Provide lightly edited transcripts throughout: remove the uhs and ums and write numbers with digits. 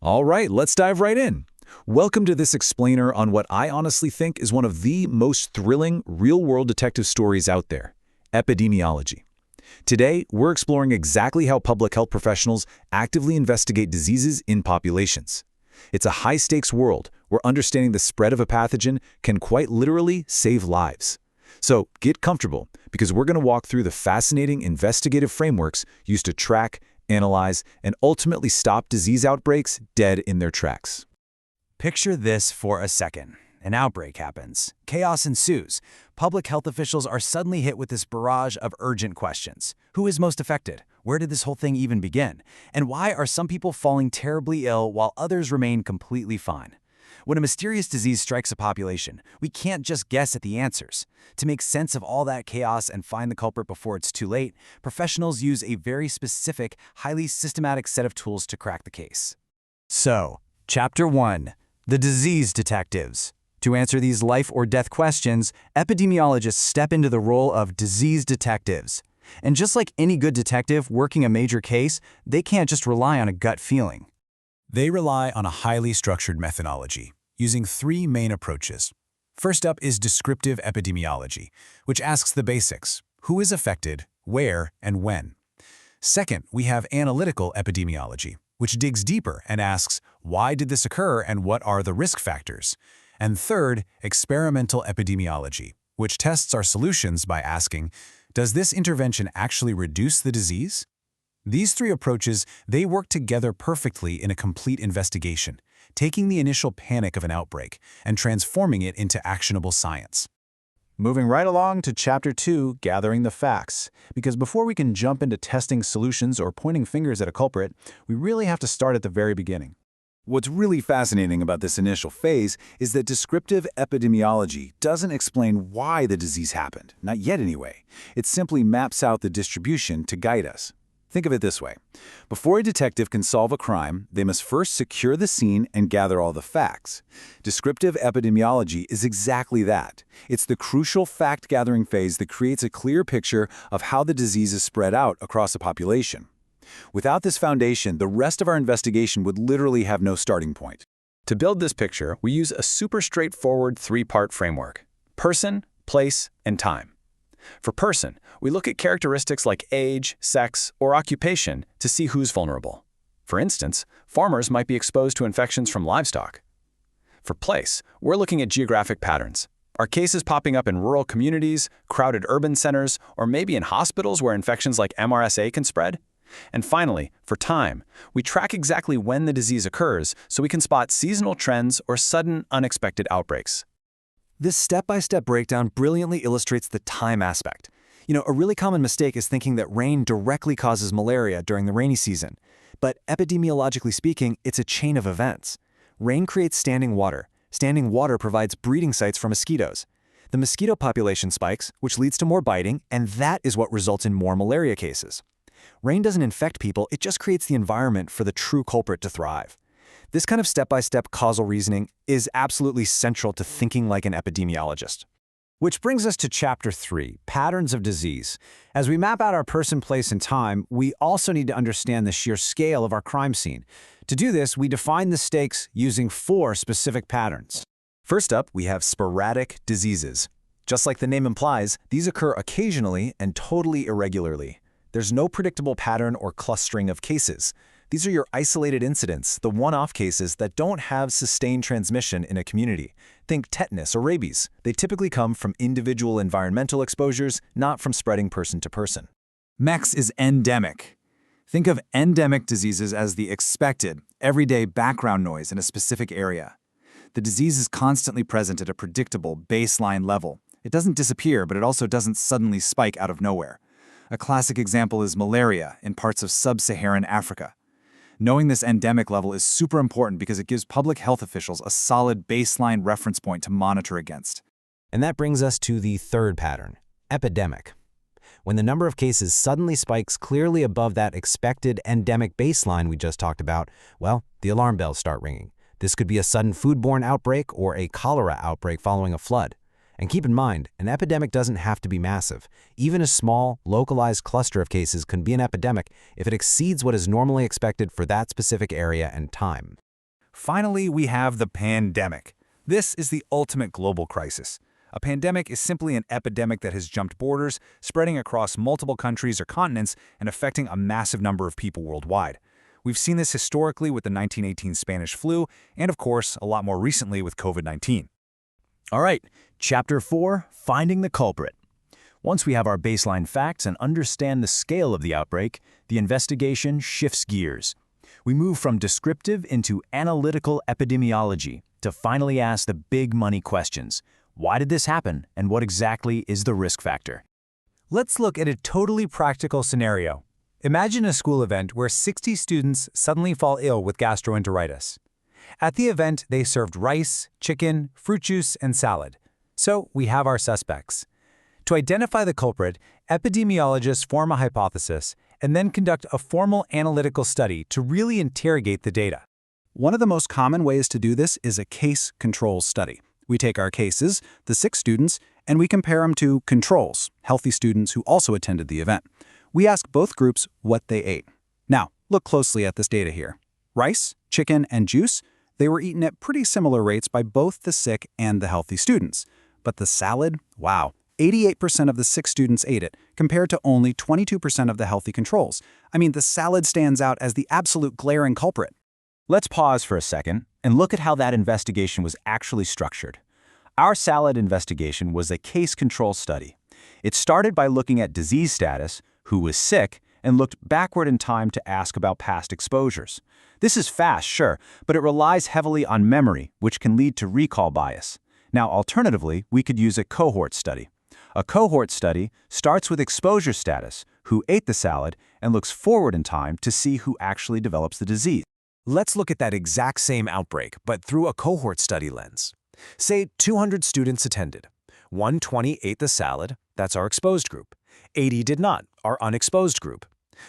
All right, let's dive right in. Welcome to this explainer on what I honestly think is one of the most thrilling real-world detective stories out there, epidemiology. Today, we're exploring exactly how public health professionals actively investigate diseases in populations. It's a high-stakes world where understanding the spread of a pathogen can quite literally save lives. So get comfortable, because we're going to walk through the fascinating investigative frameworks used to track, analyze, and ultimately stop disease outbreaks dead in their tracks. Picture this for a second. An outbreak happens. Chaos ensues. Public health officials are suddenly hit with this barrage of urgent questions. Who is most affected? Where did this whole thing even begin? And why are some people falling terribly ill while others remain completely fine? When a mysterious disease strikes a population, we can't just guess at the answers. To make sense of all that chaos and find the culprit before it's too late, professionals use a very specific, highly systematic set of tools to crack the case. So, Chapter 1. The Disease Detectives. To answer these life or death questions, epidemiologists step into the role of disease detectives. And just like any good detective working a major case, they can't just rely on a gut feeling. They rely on a highly structured methodology, using three main approaches. First up is descriptive epidemiology, which asks the basics: who is affected, where, and when. Second, we have analytical epidemiology, which digs deeper and asks, why did this occur and what are the risk factors? And third, experimental epidemiology, which tests our solutions by asking, does this intervention actually reduce the disease? These three approaches, they work together perfectly in a complete investigation, taking the initial panic of an outbreak and transforming it into actionable science. Moving right along to Chapter 2, Gathering the Facts, because before we can jump into testing solutions or pointing fingers at a culprit, we really have to start at the very beginning. What's really fascinating about this initial phase is that descriptive epidemiology doesn't explain why the disease happened, not yet anyway. It simply maps out the distribution to guide us. Think of it this way. Before a detective can solve a crime, they must first secure the scene and gather all the facts. Descriptive epidemiology is exactly that. It's the crucial fact-gathering phase that creates a clear picture of how the disease is spread out across a population. Without this foundation, the rest of our investigation would literally have no starting point. To build this picture, we use a super straightforward three-part framework: person, place, and time. For person, we look at characteristics like age, sex, or occupation to see who's vulnerable. For instance, farmers might be exposed to infections from livestock. For place, we're looking at geographic patterns. Are cases popping up in rural communities, crowded urban centers, or maybe in hospitals where infections like MRSA can spread? And finally, for time, we track exactly when the disease occurs so we can spot seasonal trends or sudden, unexpected outbreaks. This step-by-step breakdown brilliantly illustrates the time aspect. A really common mistake is thinking that rain directly causes malaria during the rainy season. But epidemiologically speaking, it's a chain of events. Rain creates standing water. Standing water provides breeding sites for mosquitoes. The mosquito population spikes, which leads to more biting, and that is what results in more malaria cases. Rain doesn't infect people, it just creates the environment for the true culprit to thrive. This kind of step-by-step causal reasoning is absolutely central to thinking like an epidemiologist. Which brings us to Chapter 3, Patterns of Disease. As we map out our person, place, and time, we also need to understand the sheer scale of our crime scene. To do this, we define the stakes using 4 specific patterns. First up, we have sporadic diseases. Just like the name implies, these occur occasionally and totally irregularly. There's no predictable pattern or clustering of cases. These are your isolated incidents, the one-off cases that don't have sustained transmission in a community. Think tetanus or rabies. They typically come from individual environmental exposures, not from spreading person to person. Next is endemic. Think of endemic diseases as the expected, everyday background noise in a specific area. The disease is constantly present at a predictable baseline level. It doesn't disappear, but it also doesn't suddenly spike out of nowhere. A classic example is malaria in parts of sub-Saharan Africa. Knowing this endemic level is super important because it gives public health officials a solid baseline reference point to monitor against. And that brings us to the third pattern, epidemic. When the number of cases suddenly spikes clearly above that expected endemic baseline we just talked about, well, the alarm bells start ringing. This could be a sudden foodborne outbreak or a cholera outbreak following a flood. And keep in mind, an epidemic doesn't have to be massive. Even a small, localized cluster of cases can be an epidemic if it exceeds what is normally expected for that specific area and time. Finally, we have the pandemic. This is the ultimate global crisis. A pandemic is simply an epidemic that has jumped borders, spreading across multiple countries or continents and affecting a massive number of people worldwide. We've seen this historically with the 1918 Spanish flu, and of course, a lot more recently with COVID-19. All right, Chapter 4, Finding the Culprit. Once we have our baseline facts and understand the scale of the outbreak, the investigation shifts gears. We move from descriptive into analytical epidemiology to finally ask the big money questions. Why did this happen, and what exactly is the risk factor? Let's look at a totally practical scenario. Imagine a school event where 60 students suddenly fall ill with gastroenteritis. At the event, they served rice, chicken, fruit juice, and salad. So we have our suspects. To identify the culprit, epidemiologists form a hypothesis and then conduct a formal analytical study to really interrogate the data. One of the most common ways to do this is a case control study. We take our cases, the 6 students, and we compare them to controls, healthy students who also attended the event. We ask both groups what they ate. Now, look closely at this data here. Rice, chicken, and juice, they were eaten at pretty similar rates by both the sick and the healthy students. But the salad, wow, 88% of the sick students ate it, compared to only 22% of the healthy controls. I mean, the salad stands out as the absolute glaring culprit. Let's pause for a second and look at how that investigation was actually structured. Our salad investigation was a case control study. It started by looking at disease status, who was sick, and looked backward in time to ask about past exposures. This is fast, sure, but it relies heavily on memory, which can lead to recall bias. Now, alternatively, we could use a cohort study. A cohort study starts with exposure status, who ate the salad, and looks forward in time to see who actually develops the disease. Let's look at that exact same outbreak, but through a cohort study lens. Say 200 students attended. 120 ate the salad, that's our exposed group. 80 did not, our unexposed group.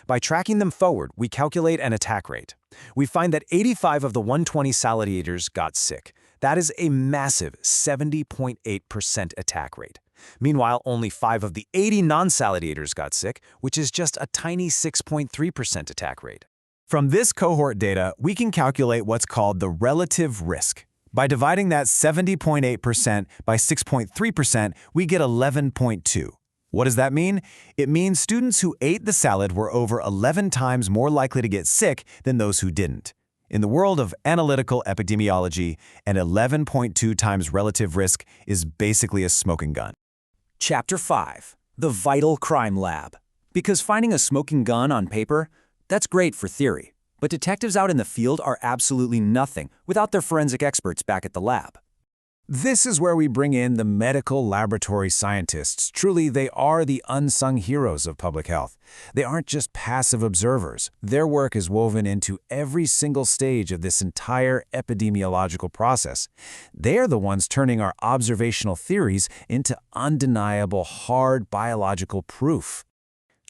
By tracking them forward, we calculate an attack rate. We find that 85 of the 120 salad eaters got sick. That is a massive 70.8% attack rate. Meanwhile, only 5 of the 80 non-salad eaters got sick, which is just a tiny 6.3% attack rate. From this cohort data, we can calculate what's called the relative risk. By dividing that 70.8% by 6.3%, we get 11.2. What does that mean? It means students who ate the salad were over 11 times more likely to get sick than those who didn't. In the world of analytical epidemiology, an 11.2 times relative risk is basically a smoking gun. Chapter 5. The Vital Crime Lab. Because finding a smoking gun on paper, that's great for theory. But detectives out in the field are absolutely nothing without their forensic experts back at the lab. This is where we bring in the medical laboratory scientists. Truly, they are the unsung heroes of public health. They aren't just passive observers. Their work is woven into every single stage of this entire epidemiological process. They are the ones turning our observational theories into undeniable, hard biological proof.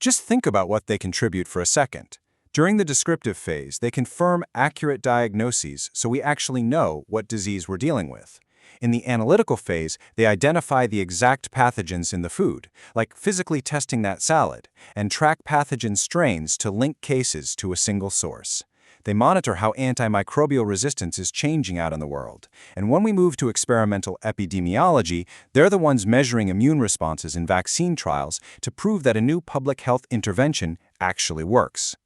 Just think about what they contribute for a second. During the descriptive phase, they confirm accurate diagnoses so we actually know what disease we're dealing with. In the analytical phase, they identify the exact pathogens in the food, like physically testing that salad, and track pathogen strains to link cases to a single source. They monitor how antimicrobial resistance is changing out in the world. And when we move to experimental epidemiology, they're the ones measuring immune responses in vaccine trials to prove that a new public health intervention actually works.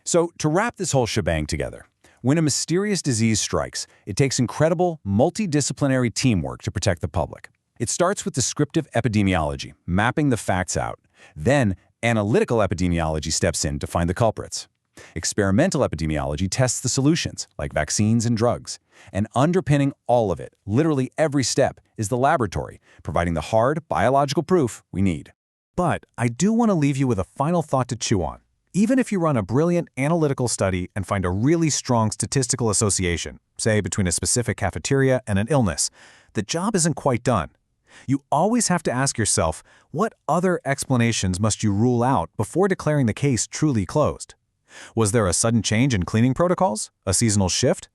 So, to wrap this whole shebang together, when a mysterious disease strikes, it takes incredible, multidisciplinary teamwork to protect the public. It starts with descriptive epidemiology, mapping the facts out. Then, analytical epidemiology steps in to find the culprits. Experimental epidemiology tests the solutions, like vaccines and drugs. And underpinning all of it, literally every step, is the laboratory, providing the hard, biological proof we need. But I do want to leave you with a final thought to chew on. Even if you run a brilliant analytical study and find a really strong statistical association, say between a specific cafeteria and an illness, the job isn't quite done. You always have to ask yourself, what other explanations must you rule out before declaring the case truly closed? Was there a sudden change in cleaning protocols? A seasonal shift?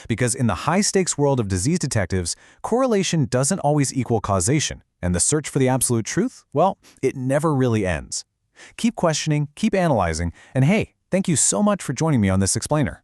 Because in the high-stakes world of disease detectives, correlation doesn't always equal causation, and the search for the absolute truth, well, it never really ends. Keep questioning, keep analyzing, and hey, thank you so much for joining me on this explainer.